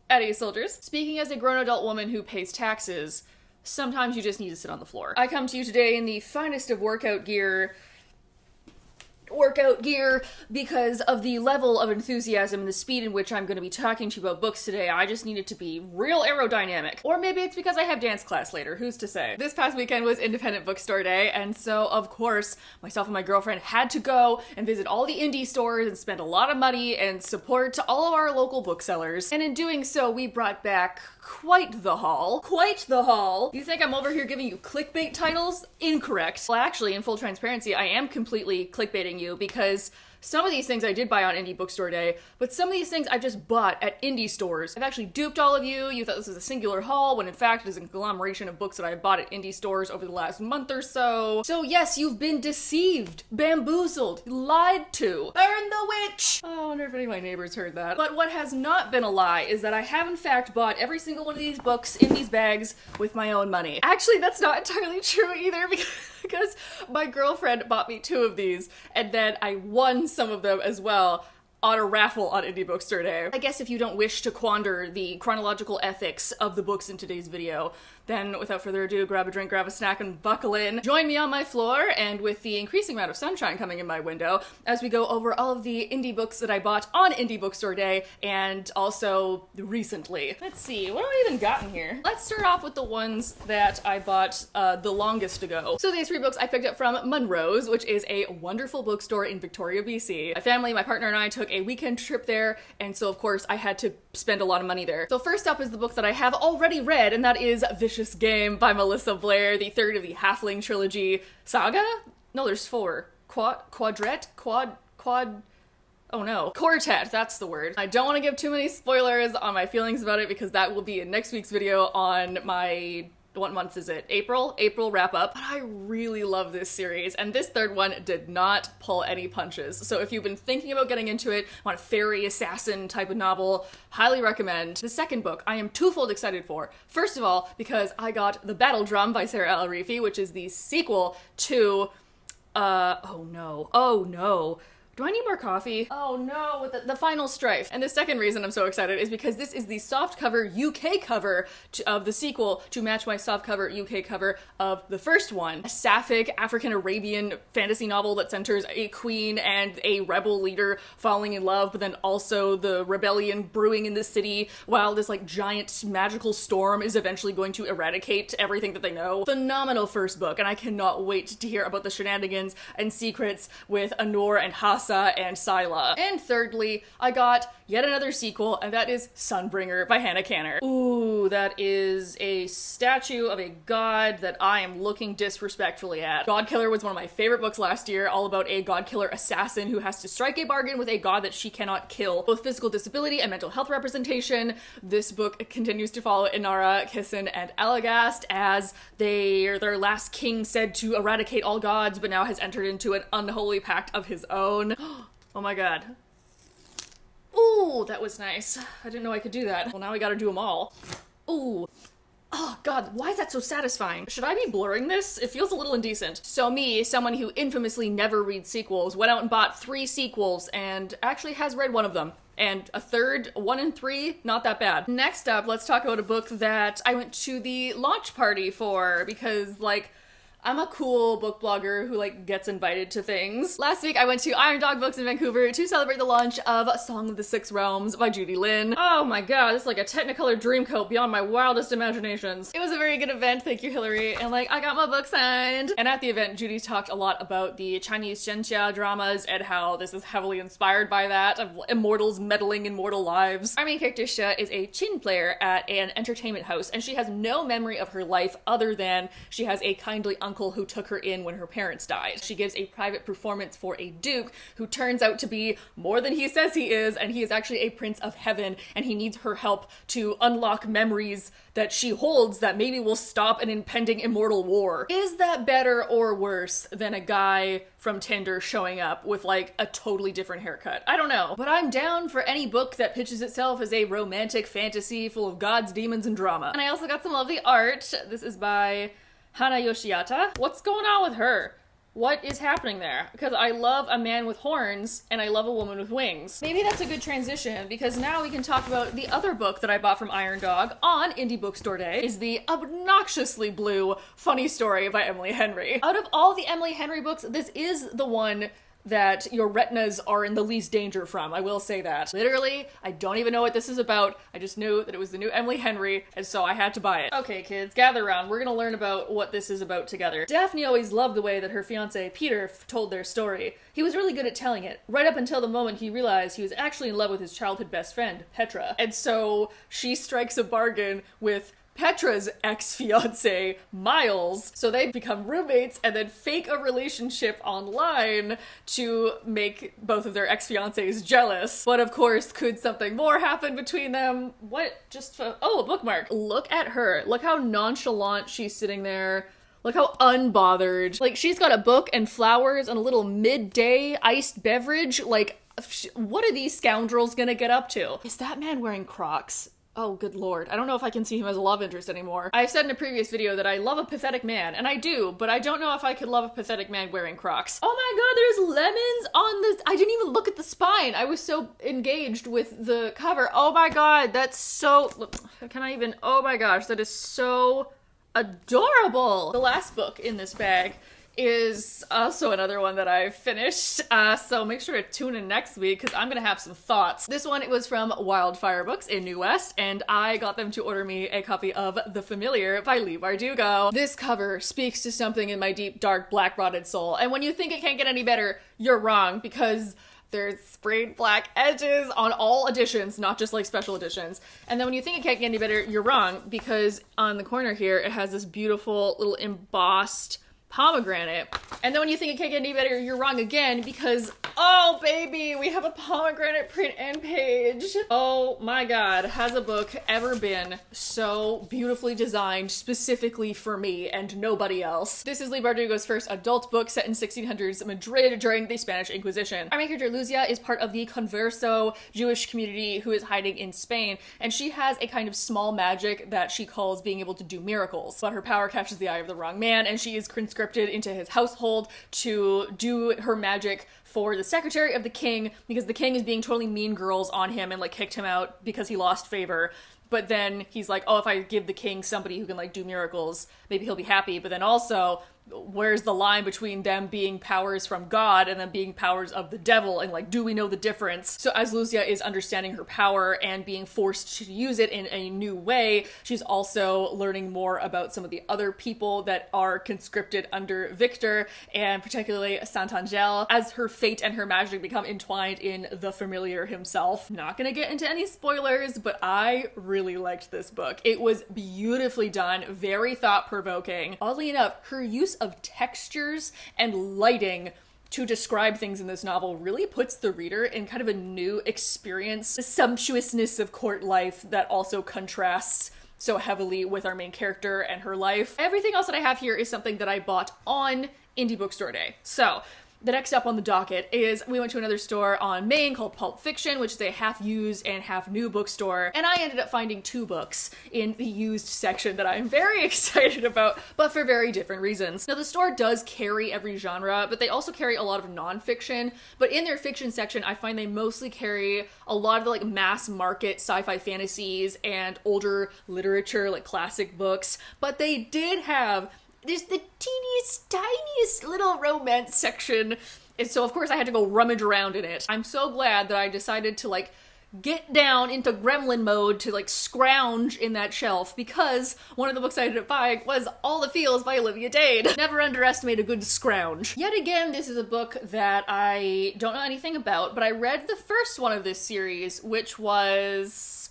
Eddie Soldiers. Speaking as a grown adult woman who pays taxes, sometimes you just need to sit on the floor. I come to you today in the finest of workout gear because of the level of enthusiasm and the speed in which I'm going to be talking to you about books today. I just need it to be real aerodynamic. Or maybe it's because I have dance class later, who's to say? This past weekend was Independent Bookstore Day, and so of course myself and my girlfriend had to go and visit all the indie stores and spend a lot of money and support all of our local booksellers. And in doing so, we brought back quite the haul. Quite the haul. You think I'm over here giving you clickbait titles? Incorrect. Well, actually, in full transparency, I am completely clickbaiting you because some of these things I did buy on Indie Bookstore Day, but some of these things I just bought at indie stores. I've actually duped all of you. You thought this was a singular haul, when in fact it is a conglomeration of books that I bought at indie stores over the last month or so. So yes, you've been deceived, bamboozled, lied to. Burn the witch! Oh, I wonder if any of my neighbors heard that. But what has not been a lie is that I have in fact bought every single one of these books in these bags with my own money. Actually, that's not entirely true either because my girlfriend bought me 2 of these, and then I won some of them as well on a raffle on Indie Bookstore Day. I guess if you don't wish to quander the chronological ethics of the books in today's video, then without further ado, grab a drink, grab a snack, and buckle in. Join me on my floor, and with the increasing amount of sunshine coming in my window, as we go over all of the indie books that I bought on Indie Bookstore Day, and also recently. Let's see, what have I even gotten here? Let's start off with the ones that I bought the longest ago. So these 3 books I picked up from Munro's, which is a wonderful bookstore in Victoria, BC. My family, my partner, and I took a weekend trip there, and so of course I had to spend a lot of money there. So first up is the book that I have already read, and that is Vicious Game by Melissa Blair, the 3rd of the Halfling trilogy saga? No, there's 4. Quartet, that's the word. I don't want to give too many spoilers on my feelings about it because that will be in next week's video on my, what month is it? April wrap up. But I really love this series, and this 3rd one did not pull any punches. So if you've been thinking about getting into it, want a fairy assassin type of novel, highly recommend. The 2nd book I am twofold excited for. First of all, because I got The Battle Drum by Sarah L. Reefy, which is the sequel to, oh no. Do I need more coffee? Oh no, with the Final Strife. And the second reason I'm so excited is because this is the softcover UK cover of the sequel to match my softcover UK cover of the first one. A sapphic African-Arabian fantasy novel that centers a queen and a rebel leader falling in love, but then also the rebellion brewing in the city while this like giant magical storm is eventually going to eradicate everything that they know. Phenomenal first book, and I cannot wait to hear about the shenanigans and secrets with Anor and Hassa and Sila. And thirdly, I got yet another sequel, and that is Sunbringer by Hannah Canner. Ooh, that is a statue of a god that I am looking disrespectfully at. Godkiller was one of my favorite books last year, all about a godkiller assassin who has to strike a bargain with a god that she cannot kill. Both physical disability and mental health representation. This book continues to follow Inara, Kissen, and Elagast as their last king said to eradicate all gods, but now has entered into an unholy pact of his own. Oh my god. Ooh, that was nice. I didn't know I could do that. Well, now we gotta do them all. Ooh. Oh god, why is that so satisfying? Should I be blurring this? It feels a little indecent. So me, someone who infamously never reads sequels, went out and bought 3 sequels and actually has read one of them. And a third, 1 and 3, not that bad. Next up, let's talk about a book that I went to the launch party for because, like, I'm a cool book blogger who like gets invited to things. Last week I went to Iron Dog Books in Vancouver to celebrate the launch of Song of the Six Realms by Judy Lynn. Oh my god, this is like a Technicolor dreamcoat beyond my wildest imaginations. It was a very good event, thank you Hillary, and like I got my book signed. And at the event, Judy talked a lot about the Chinese Xianxia dramas and how this is heavily inspired by that, of immortals meddling in mortal lives. Our main character Xia is a chin player at an entertainment house, and she has no memory of her life other than she has a kindly uncle who took her in when her parents died. She gives a private performance for a duke who turns out to be more than he says he is, and he is actually a prince of heaven, and he needs her help to unlock memories that she holds that maybe will stop an impending immortal war. Is that better or worse than a guy from Tinder showing up with like a totally different haircut? I don't know, but I'm down for any book that pitches itself as a romantic fantasy full of gods, demons, and drama. And I also got some lovely art. This is by Hana Yoshiyata. What's going on with her? What is happening there? Because I love a man with horns and I love a woman with wings. Maybe that's a good transition because now we can talk about the other book that I bought from Iron Dog on Indie Bookstore Day is the Obnoxiously Blue Funny Story by Emily Henry. Out of all the Emily Henry books, this is the one that your retinas are in the least danger from. I will say that. Literally, I don't even know what this is about. I just knew that it was the new Emily Henry, and so I had to buy it. Okay, kids, gather around. We're gonna learn about what this is about together. Daphne always loved the way that her fiance, Peter, told their story. He was really good at telling it, right up until the moment he realized he was actually in love with his childhood best friend, Petra. And so she strikes a bargain with Petra's ex-fiance, Miles, so they become roommates and then fake a relationship online to make both of their ex-fiancés jealous. But of course, could something more happen between them? What? Oh, a bookmark. Look at her. Look how nonchalant she's sitting there. Look how unbothered. Like, she's got a book and flowers and a little midday iced beverage. Like, what are these scoundrels gonna get up to? Is that man wearing Crocs? Oh, good lord. I don't know if I can see him as a love interest anymore. I said in a previous video that I love a pathetic man, and I do, but I don't know if I could love a pathetic man wearing Crocs. Oh my god, there's lemons on this. I didn't even look at the spine. I was so engaged with the cover. Oh my god, that's so... Look, can I even... Oh my gosh, that is so adorable. The last book in this bag is also another one that I've finished, so make sure to tune in next week because I'm gonna have some thoughts. This one, it was from Wildfire Books in New West, and I got them to order me a copy of The Familiar by Leigh Bardugo. This cover speaks to something in my deep, dark, black-rotted soul, and when you think it can't get any better, you're wrong, because there's sprayed black edges on all editions, not just like special editions. And then when you think it can't get any better, you're wrong, because on the corner here, it has this beautiful little embossed pomegranate. And then when you think it can't get any better, you're wrong again because, oh baby, we have a pomegranate print and page. Oh my god, has a book ever been so beautifully designed specifically for me and nobody else? This is Leigh Bardugo's first adult book set in 1600s Madrid during the Spanish Inquisition. Our main character Luzia is part of the Converso Jewish community who is hiding in Spain, and she has a kind of small magic that she calls being able to do miracles. But her power catches the eye of the wrong man, and she is conscripted into his household to do her magic for the secretary of the king because the king is being totally mean girls on him and like kicked him out because he lost favor. But then he's like, oh, if I give the king somebody who can like do miracles, maybe he'll be happy. But then also, where's the line between them being powers from God and them being powers of the devil? And like, do we know the difference? So as Luzia is understanding her power and being forced to use it in a new way, she's also learning more about some of the other people that are conscripted under Victor, and particularly Sant'Angelo, as her fate and her magic become entwined in the Familiar himself. Not gonna get into any spoilers, but I really liked this book. It was beautifully done, very thought-provoking. Oddly enough, her use of textures and lighting to describe things in this novel really puts the reader in kind of a new experience. The sumptuousness of court life that also contrasts so heavily with our main character and her life. Everything else that I have here is something that I bought on Indie Bookstore Day. So the next up on the docket is we went to another store on Main called Pulp Fiction, which is a half used and half new bookstore, and I ended up finding 2 books in the used section that I'm very excited about, but for very different reasons. Now, the store does carry every genre, but they also carry a lot of nonfiction, but in their fiction section, I find they mostly carry a lot of the like mass market sci-fi fantasies and older literature, like classic books, but they did have there's the teeniest, tiniest little romance section. And so of course I had to go rummage around in it. I'm so glad that I decided to like get down into gremlin mode to like scrounge in that shelf, because one of the books I ended up buying was All the Feels by Olivia Dade. Never underestimate a good scrounge. Yet again, this is a book that I don't know anything about, but I read the first one of this series, which was...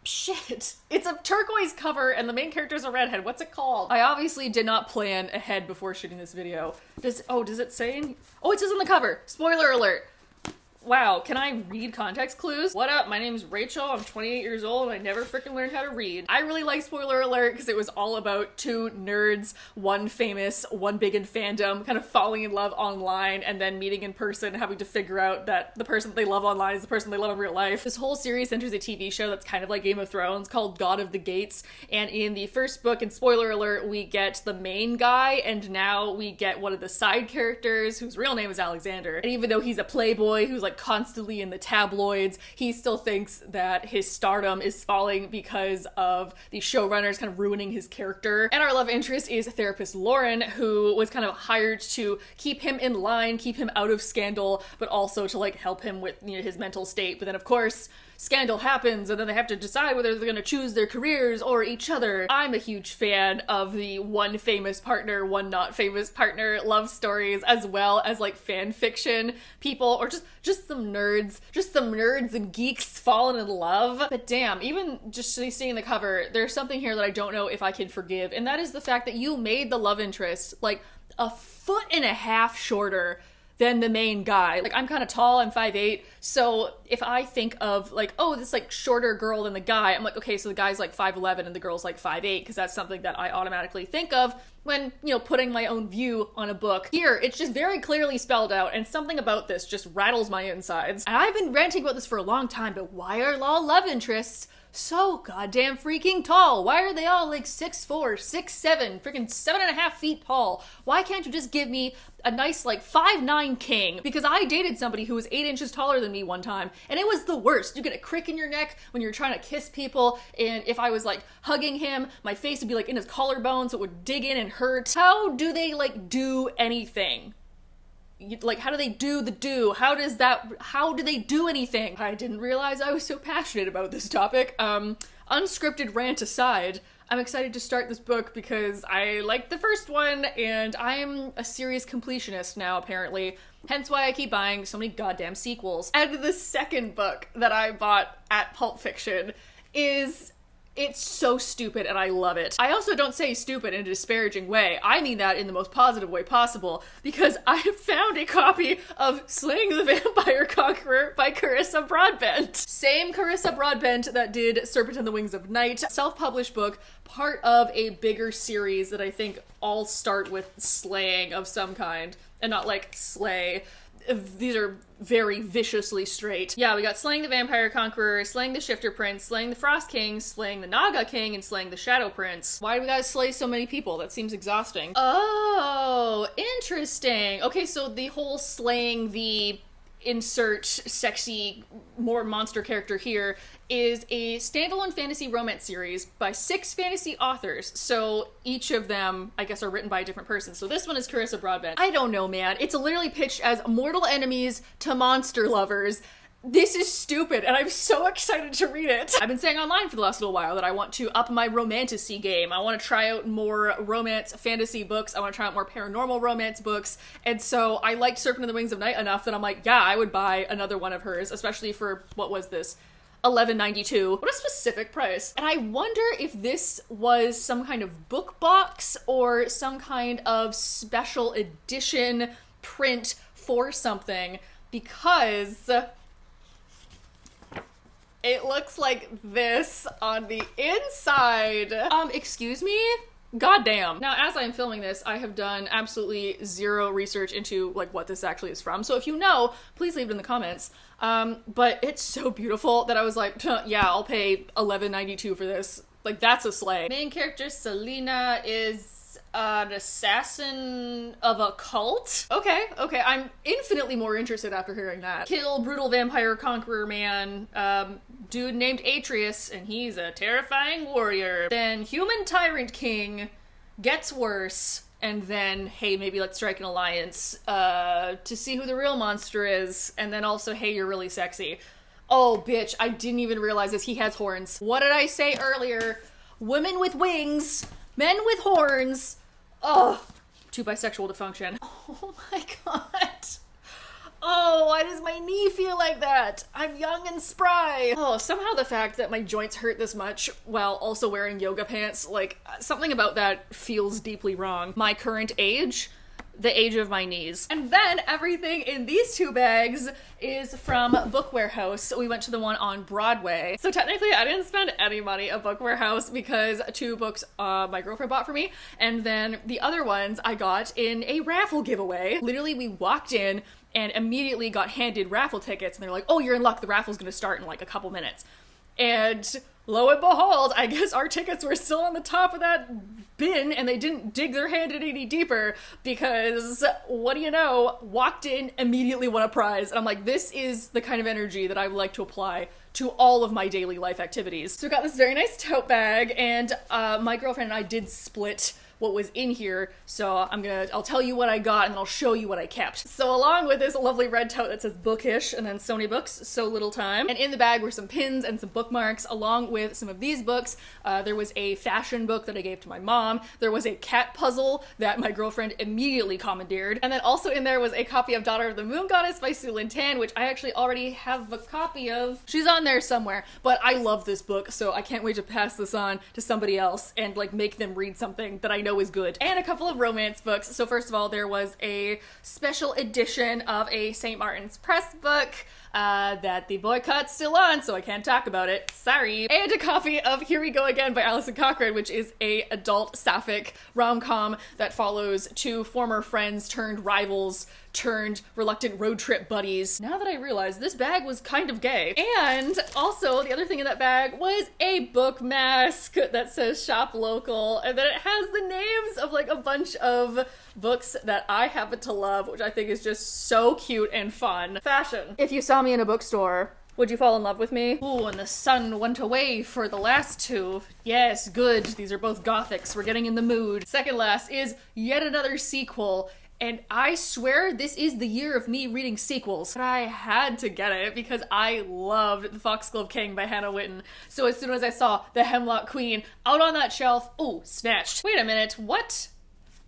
Shit. It's a turquoise cover and the main character's a redhead. What's it called? I obviously did not plan ahead before shooting this video. Does it say? Oh, it says on the cover. Spoiler alert. Wow, can I read context clues? What up? My name's Rachel. I'm 28 years old and I never freaking learned how to read. I really like spoiler alert because it was all about two nerds, one famous, one big in fandom, kind of falling in love online and then meeting in person, having to figure out that the person that they love online is the person they love in real life. This whole series enters a TV show that's kind of like Game of Thrones called God of the Gates. And in the first book, and spoiler alert, we get the main guy, and now we get one of the side characters whose real name is Alexander. And even though he's a playboy who's like constantly in the tabloids, he still thinks that his stardom is falling because of the showrunners kind of ruining his character. And our love interest is therapist Lauren, who was kind of hired to keep him in line, keep him out of scandal, but also to like help him with, you know, his mental state. But then of course, scandal happens and then they have to decide whether they're gonna choose their careers or each other. I'm a huge fan of the one famous partner, one not famous partner love stories, as well as like fan fiction people, or just some nerds and geeks falling in love. But damn, even just seeing the cover, there's something here that I don't know if I can forgive, and that is the fact that you made the love interest like a foot and a half shorter than the main guy. Like, I'm kind of tall, I'm 5'8", so if I think of like, oh, this like shorter girl than the guy, I'm like, okay, so the guy's like 5'11" and the girl's like 5'8", because that's something that I automatically think of when, you know, putting my own view on a book. Here, it's just very clearly spelled out, and something about this just rattles my insides. And I've been ranting about this for a long time, but why are all love interests so goddamn freaking tall? Why are they all like 6'4", 6'7", freaking 7.5 feet tall? Why can't you just give me a nice like 5'9" king? Because I dated somebody who was 8 inches taller than me one time, and it was the worst. You get a crick in your neck when you're trying to kiss people, and if I was like hugging him, my face would be like in his collarbone, so it would dig in and hurt. How do they like do anything? Like, how do they do the do? How do they do anything? I didn't realize I was so passionate about this topic. Unscripted rant aside, I'm excited to start this book because I liked the first one, and I'm a serious completionist now, apparently. Hence why I keep buying so many goddamn sequels. And the second book that I bought at Pulp Fiction it's so stupid and I love it. I also don't say stupid in a disparaging way. I mean that in the most positive way possible, because I have found a copy of Slaying the Vampire Conqueror by Carissa Broadbent. Same Carissa Broadbent that did Serpent and the Wings of Night. Self-published book, part of a bigger series that I think all start with slaying of some kind, and not like slay. These are very viciously straight. Yeah, we got Slaying the Vampire Conqueror, Slaying the Shifter Prince, Slaying the Frost King, Slaying the Naga King, and Slaying the Shadow Prince. Why do we gotta slay so many people? That seems exhausting. Oh, interesting. Okay, so the whole slaying the insert sexy, more monster character here is a standalone fantasy romance series by 6 fantasy authors. So each of them, I guess, are written by a different person. So this one is Carissa Broadbent. I don't know, man. It's literally pitched as mortal enemies to monster lovers. This is stupid, and I'm so excited to read it. I've been saying online for the last little while that I want to up my romantasy game. I want to try out more romance fantasy books. I want to try out more paranormal romance books. And so I liked Serpent and the Wings of Night enough that I'm like, yeah, I would buy another one of hers, especially for, what was this? $11.92. What a specific price. And I wonder if this was some kind of book box or some kind of special edition print for something, because it looks like this on the inside. Excuse me? Goddamn. Now, as I'm filming this, I have done absolutely zero research into like what this actually is from. So if you know, please leave it in the comments. But it's so beautiful that I was like, yeah, I'll pay $11.92 for this. Like, that's a slay. Main character Selena is an assassin of a cult? Okay, I'm infinitely more interested after hearing that. Kill brutal vampire conqueror man, dude named Atreus, and he's a terrifying warrior. Then human tyrant king gets worse, and then, hey, maybe let's strike an alliance, to see who the real monster is, and then also, hey, you're really sexy. Oh, bitch, I didn't even realize this. He has horns. What did I say earlier? Women with wings, men with horns. Oh, too bisexual to function. Oh my god. Oh, why does my knee feel like that? I'm young and spry. Oh, somehow the fact that my joints hurt this much while also wearing yoga pants, like, something about that feels deeply wrong. My current age, the age of my knees. And then everything in these two bags is from Book Warehouse. We went to the one on Broadway. So technically I didn't spend any money at Book Warehouse because 2 books my girlfriend bought for me, and then the other ones I got in a raffle giveaway. Literally, we walked in and immediately got handed raffle tickets, and they're like, oh, you're in luck, the raffle's gonna start in like a couple minutes. And lo and behold, I guess our tickets were still on the top of that bin and they didn't dig their hand in any deeper because, what do you know, walked in, immediately won a prize. And I'm like, this is the kind of energy that I would like to apply to all of my daily life activities. So we got this very nice tote bag, and my girlfriend and I did split what was in here, so I'll tell you what I got and then I'll show you what I kept. So along with this lovely red tote that says bookish and then Sony Books, So Little Time, and in the bag were some pins and some bookmarks along with some of these books. There was a fashion book that I gave to my mom, there was a cat puzzle that my girlfriend immediately commandeered, and then also in there was a copy of Daughter of the Moon Goddess by Sue Lin Tan, which I actually already have a copy of. She's on there somewhere, but I love this book, so I can't wait to pass this on to somebody else and like make them read something that I know is good. And a couple of romance books. So first of all, there was a special edition of a St. Martin's Press book that the boycott's still on, so I can't talk about it. Sorry. And a copy of Here We Go Again by Alison Cochrane, which is a adult sapphic rom-com that follows 2 former friends turned rivals turned reluctant road trip buddies. Now that I realize this bag was kind of gay. And also the other thing in that bag was a book mask that says shop local, and then it has the names of like a bunch of books that I happen to love, which I think is just so cute and fun. Fashion. If you saw me in a bookstore, would you fall in love with me? Ooh, and the sun went away for the last 2. Yes, good. These are both gothics. We're getting in the mood. Second last is yet another sequel. And I swear this is the year of me reading sequels. But I had to get it because I loved The Foxglove King by Hannah Witten. So as soon as I saw The Hemlock Queen out on that shelf, ooh, snatched. Wait a minute, what?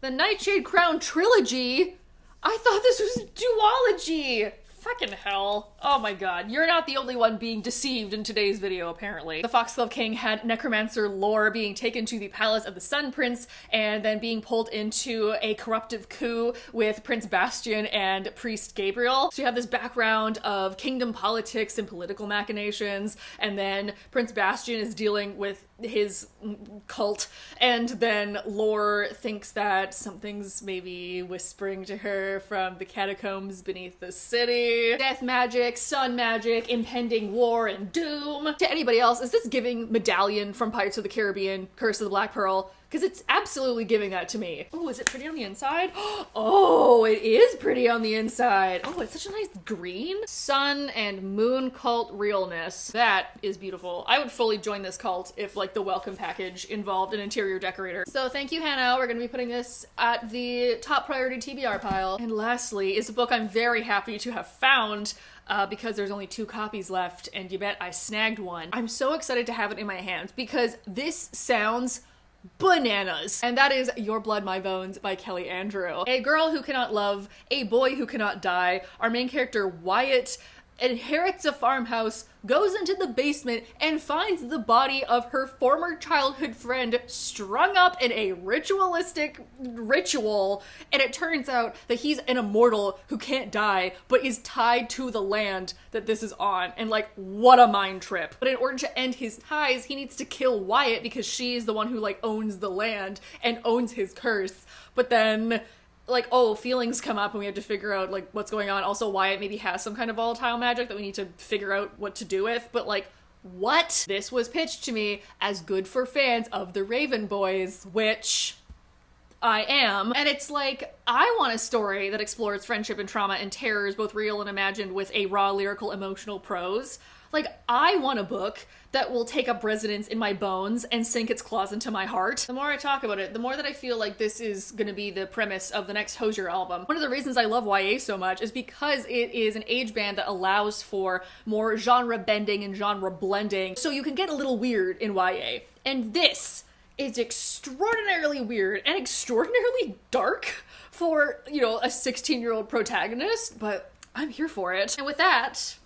The Nightshade Crown trilogy? I thought this was a duology! Fucking hell. Oh my god. You're not the only one being deceived in today's video, apparently. The Foxglove King had necromancer lore being taken to the palace of the Sun Prince and then being pulled into a corruptive coup with Prince Bastian and Priest Gabriel. So you have this background of kingdom politics and political machinations, and then Prince Bastian is dealing with his cult, and then Lore thinks that something's maybe whispering to her from the catacombs beneath the city. Death magic, sun magic, impending war and doom. To anybody else, is this giving Medallion from Pirates of the Caribbean, Curse of the Black Pearl? Because it's absolutely giving that to me. Oh, is it pretty on the inside? Oh, it is pretty on the inside. Oh, it's such a nice green. Sun and moon cult realness. That is beautiful. I would fully join this cult if like the welcome package involved an interior decorator. So thank you, Hannah. We're gonna be putting this at the top priority TBR pile. And lastly is a book I'm very happy to have found because there's only 2 copies left, and you bet I snagged one. I'm so excited to have it in my hands because this sounds bananas. And that is Your Blood, My Bones by Kelly Andrew. A girl who cannot love, a boy who cannot die. Our main character, Wyatt, inherits a farmhouse, goes into the basement, and finds the body of her former childhood friend strung up in a ritualistic ritual, and it turns out that he's an immortal who can't die, but is tied to the land that this is on, and like, what a mind trip. But in order to end his ties, he needs to kill Wyatt because she's the one who like owns the land and owns his curse. But then like, oh, feelings come up and we have to figure out like what's going on. Also, Wyatt maybe has some kind of volatile magic that we need to figure out what to do with, but like, what? This was pitched to me as good for fans of the Raven Boys, which I am. And it's like, I want a story that explores friendship and trauma and terrors, both real and imagined, with a raw lyrical emotional prose. Like, I want a book that will take up residence in my bones and sink its claws into my heart. The more I talk about it, the more that I feel like this is gonna be the premise of the next Hozier album. One of the reasons I love YA so much is because it is an age band that allows for more genre bending and genre blending, so you can get a little weird in YA. And this is extraordinarily weird and extraordinarily dark for, you know, a 16-year-old protagonist, but I'm here for it. And with that,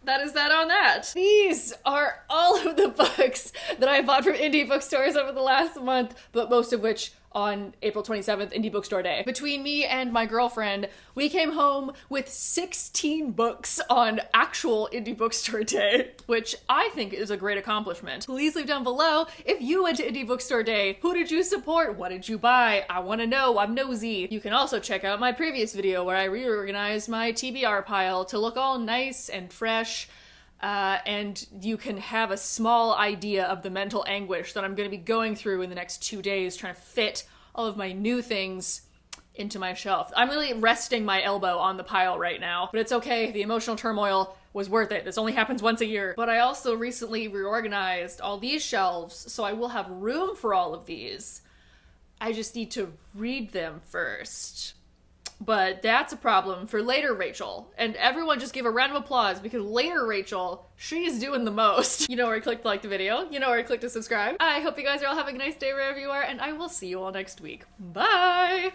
that is that on that. These are all of the books that I bought from indie bookstores over the last month, but most of which on April 27th, Indie Bookstore Day. Between me and my girlfriend, we came home with 16 books on actual Indie Bookstore Day, which I think is a great accomplishment. Please leave down below if you went to Indie Bookstore Day. Who did you support? What did you buy? I want to know. I'm nosy. You can also check out my previous video where I reorganized my TBR pile to look all nice and fresh. And you can have a small idea of the mental anguish that I'm going to be going through in the next 2 days trying to fit all of my new things into my shelf. I'm really resting my elbow on the pile right now, but it's okay. The emotional turmoil was worth it. This only happens once a year. But I also recently reorganized all these shelves, so I will have room for all of these. I just need to read them first. But that's a problem for later Rachel. And everyone just give a round of applause because later Rachel, she's doing the most. You know where to click to like the video. You know where to click to subscribe. I hope you guys are all having a nice day wherever you are, and I will see you all next week. Bye!